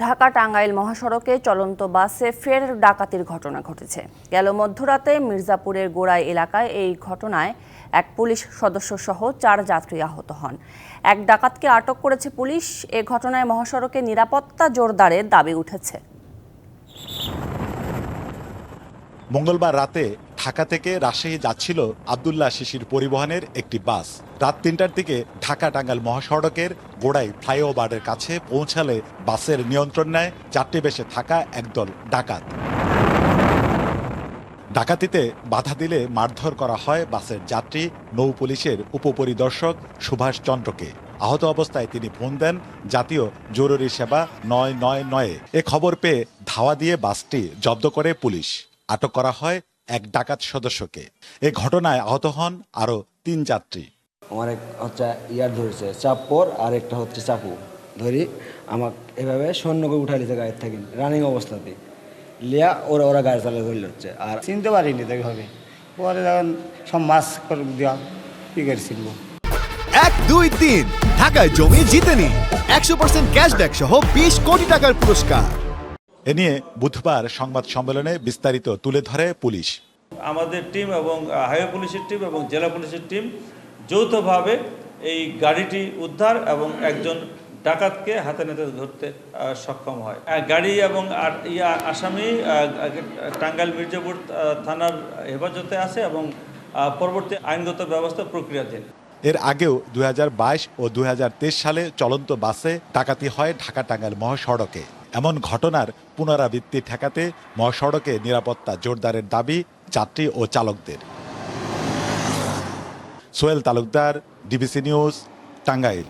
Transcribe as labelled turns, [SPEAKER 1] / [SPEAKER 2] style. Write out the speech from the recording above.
[SPEAKER 1] ঢাকা টাঙ্গাইল মহাসড়কে চলন্ত বাসে ফের ডাকাতির ঘটনা ঘটেছে। গেল মধ্যরাতে মির্জাপুরের গোড়াই এলাকায় এই ঘটনায় এক পুলিশ সদস্য সহ 4 যাত্রী আহত হন। এক ডাকাতকে আটক করেছে পুলিশ। এ ঘটনায় মহাসড়কে নিরাপত্তা জোরদারের দাবি উঠেছে।
[SPEAKER 2] মঙ্গলবার রাতে ঢাকা থেকে রাজশাহী যাচ্ছিল আব্দুল্লাহ শিশির পরিবহনের একটি বাস। রাত ৩টার দিকে ঢাকা টাঙ্গাইল মহাসড়কের গোড়াই ফ্লাইওভারের কাছে পৌঁছালে বাসের নিয়ন্ত্রণ নেয় যাত্রী বেশে থাকা একদল ডাকাত। ডাকাতিতে বাধা দিলে মারধর করা হয় বাসের যাত্রী নৌ পুলিশের উপপরিদর্শক সুভাষ চন্দ্রকে। আহত অবস্থায় তিনি ফোন দেন জাতীয় জরুরি সেবা ৯৯৯-এ। এ খবর পেয়ে ধাওয়া দিয়ে বাসটি জব্দ করে পুলিশ। আটক করা হয় এক ডাকাত সদস্যকে। এ ঘটনায় আহত হন আরও 3 যাত্রী।
[SPEAKER 3] আমার এক হচ্ছে ইয়ার ধরেছে চাপড় আর একটা হচ্ছে চাকু ধরি আমাকে এভাবে সৈন্যকে উঠাই লিতে গাড়ির থাকি রানিং অবস্থাতে লিয়া ওরা গাড়ি চালা ধরলে হচ্ছে আর
[SPEAKER 4] চিনতে পারিনি তাকে হবে পরে যখন সব মাছ করে দেওয়া কি করে চিনবো।
[SPEAKER 5] 1, 2, 3 ঢাকায় জমি জিতে নিন 100% ক্যাশব্যাক সহ 20 কোটি টাকার পুরস্কার।
[SPEAKER 2] এ নিয়ে বুধবার সংবাদ সম্মেলনে বিস্তারিত তুলে ধরে পুলিশ।
[SPEAKER 6] আমাদের টিম এবং হাইওয়ে পুলিশের টিম এবং জেলা পুলিশের টিম যৌথভাবে এই গাড়িটি উদ্ধার এবং একজন ডাকাতকে হাতে নাতে ধরতে সক্ষম হয়। গাড়ি এবং আসামি টাঙ্গাইল মির্জাপুর থানার হেফাজতে আছে এবং পরবর্তী আইনগত ব্যবস্থা প্রক্রিয়াধীন।
[SPEAKER 2] এর আগেও 2022 ও 2023 সালে চলন্ত বাসে ডাকাতি হয় ঢাকা টাঙ্গাইল মহাসড়কে। এমন ঘটনার পুনরাবৃত্তি ঠেকাতে মহাসড়কে নিরাপত্তা জোরদারের দাবি যাত্রী ও চালকদের। Sohel Talukdar, DBC news, Tangail.